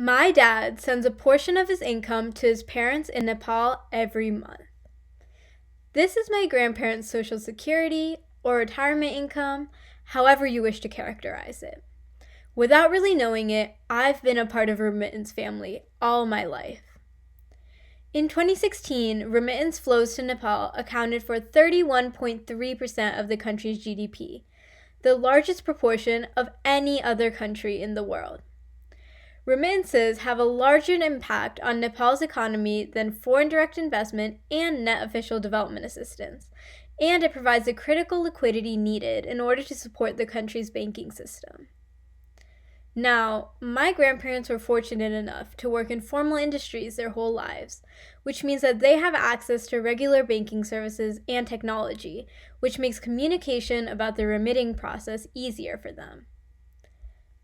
My dad sends a portion of his income to his parents in Nepal every month. This is my grandparents' social security or retirement income, however you wish to characterize it. Without really knowing it, I've been a part of a remittance family all my life. In 2016, remittance flows to Nepal accounted for 31.3% of the country's GDP, the largest proportion of any other country in the world. Remittances have a larger impact on Nepal's economy than foreign direct investment and net official development assistance, and it provides the critical liquidity needed in order to support the country's banking system. Now, my grandparents were fortunate enough to work in formal industries their whole lives, which means that they have access to regular banking services and technology, which makes communication about the remitting process easier for them.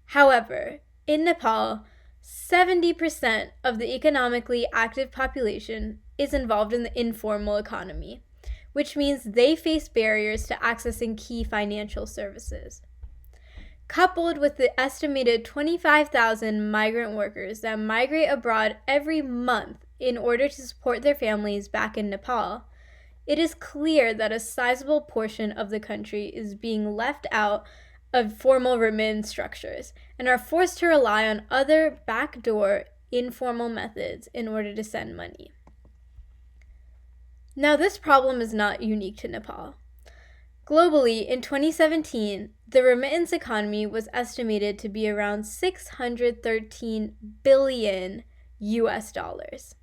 However, in Nepal, 70% of the economically active population is involved in the informal economy, which means they face barriers to accessing key financial services. Coupled with the estimated 25,000 migrant workers that migrate abroad every month in order to support their families back in Nepal, it is clear that a sizable portion of the country is being left out of formal remittance structures and are forced to rely on other backdoor informal methods in order to send money. Now, this problem is not unique to Nepal. Globally, in 2017, the remittance economy was estimated to be around $613 billion US dollars.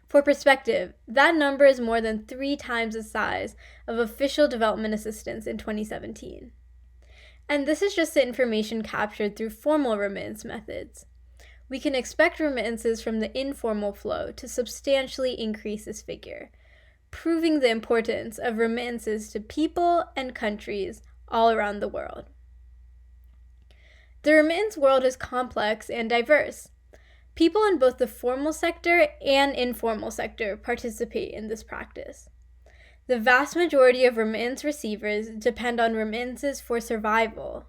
For perspective, that number is more than 3 times the size of official development assistance in 2017. And this is just the information captured through formal remittance methods. We can expect remittances from the informal flow to substantially increase this figure, proving the importance of remittances to people and countries all around the world. The remittance world is complex and diverse. People in both the formal sector and informal sector participate in this practice. The vast majority of remittance receivers depend on remittances for survival.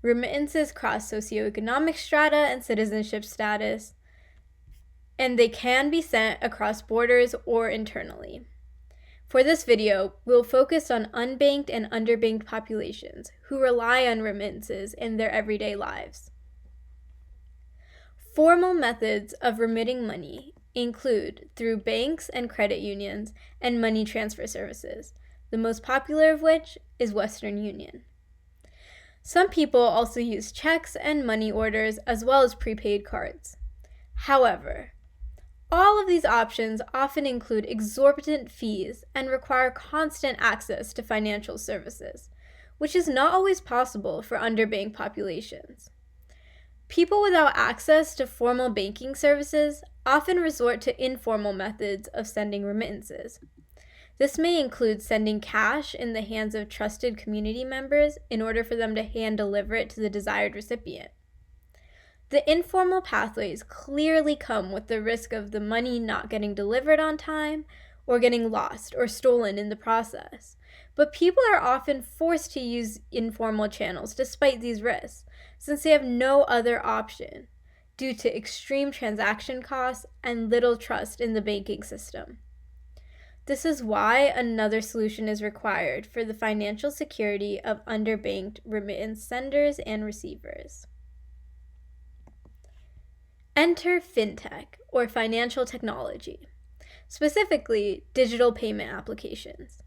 Remittances cross socioeconomic strata and citizenship status, and they can be sent across borders or internally. For this video, we'll focus on unbanked and underbanked populations who rely on remittances in their everyday lives. Formal methods of remitting money include through banks and credit unions and money transfer services, the most popular of which is Western Union. Some people also use checks and money orders as well as prepaid cards. However, all of these options often include exorbitant fees and require constant access to financial services, which is not always possible for underbanked populations. People without access to formal banking services often resort to informal methods of sending remittances. This may include sending cash in the hands of trusted community members in order for them to hand deliver it to the desired recipient. The informal pathways clearly come with the risk of the money not getting delivered on time or getting lost or stolen in the process. But people are often forced to use informal channels despite these risks, since they have no other option due to extreme transaction costs and little trust in the banking system. This is why another solution is required for the financial security of underbanked remittance senders and receivers. Enter Fintech, or financial technology, specifically digital payment applications.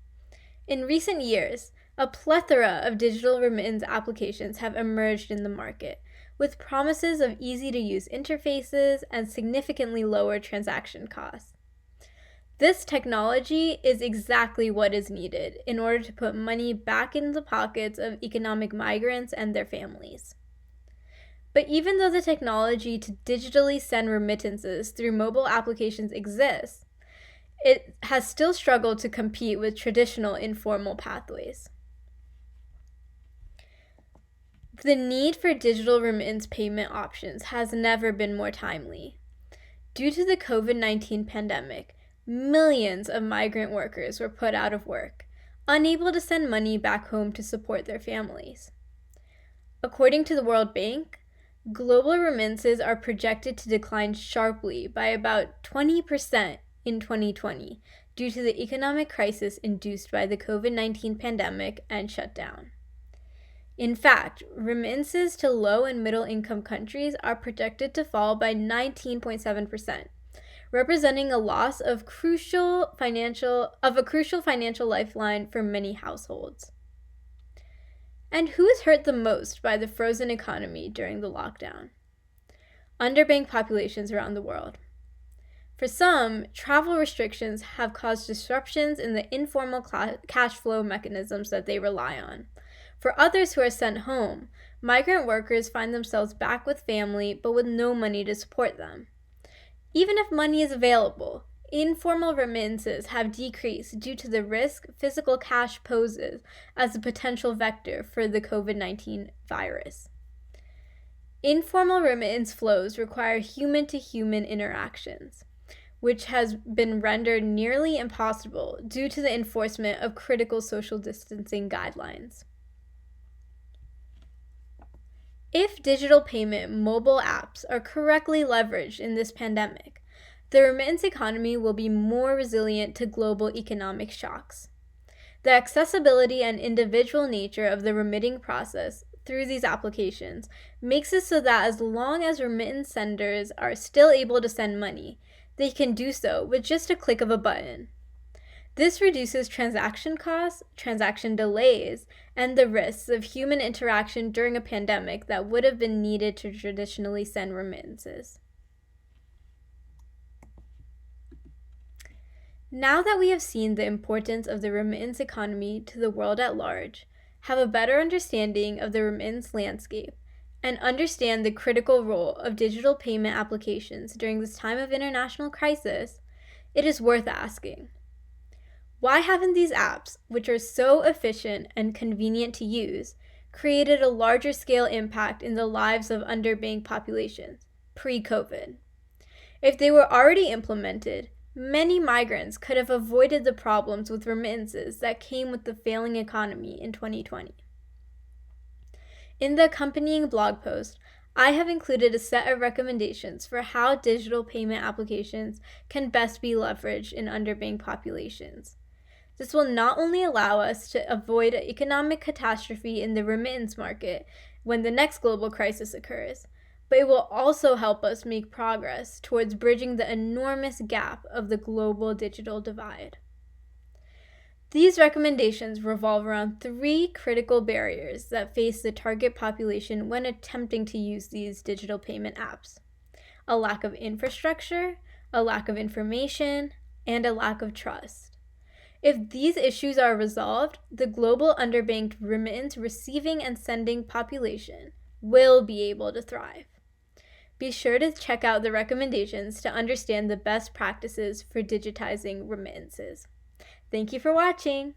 In recent years, a plethora of digital remittance applications have emerged in the market, with promises of easy-to-use interfaces and significantly lower transaction costs. This technology is exactly what is needed in order to put money back in the pockets of economic migrants and their families. But even though the technology to digitally send remittances through mobile applications exists, it has still struggled to compete with traditional informal pathways. The need for digital remittance payment options has never been more timely. Due to the COVID-19 pandemic, millions of migrant workers were put out of work, unable to send money back home to support their families. According to the World Bank, global remittances are projected to decline sharply by about 20% in 2020 due to the economic crisis induced by the COVID-19 pandemic and shutdown. In fact, remittances to low and middle income countries are projected to fall by 19.7%, representing a loss of a crucial financial lifeline for many households. And who is hurt the most by the frozen economy during the lockdown? Underbanked populations around the world. For some, travel restrictions have caused disruptions in the informal cash flow mechanisms that they rely on. For others who are sent home, migrant workers find themselves back with family but with no money to support them. Even if money is available, informal remittances have decreased due to the risk physical cash poses as a potential vector for the COVID-19 virus. Informal remittance flows require human-to-human interactions, which has been rendered nearly impossible due to the enforcement of critical social distancing guidelines. If digital payment mobile apps are correctly leveraged in this pandemic, the remittance economy will be more resilient to global economic shocks. The accessibility and individual nature of the remitting process through these applications makes it so that as long as remittance senders are still able to send money, they can do so with just a click of a button. This reduces transaction costs, transaction delays, and the risks of human interaction during a pandemic that would have been needed to traditionally send remittances. Now that we have seen the importance of the remittance economy to the world at large, have a better understanding of the remittance landscape, and understand the critical role of digital payment applications during this time of international crisis, it is worth asking, why haven't these apps, which are so efficient and convenient to use, created a larger scale impact in the lives of underbanked populations pre-COVID? If they were already implemented, many migrants could have avoided the problems with remittances that came with the failing economy in 2020. In the accompanying blog post, I have included a set of recommendations for how digital payment applications can best be leveraged in underbanked populations. This will not only allow us to avoid an economic catastrophe in the remittance market when the next global crisis occurs, but it will also help us make progress towards bridging the enormous gap of the global digital divide. These recommendations revolve around 3 critical barriers that face the target population when attempting to use these digital payment apps: a lack of infrastructure, a lack of information, and a lack of trust. If these issues are resolved, the global underbanked remittance receiving and sending population will be able to thrive. Be sure to check out the recommendations to understand the best practices for digitizing remittances. Thank you for watching.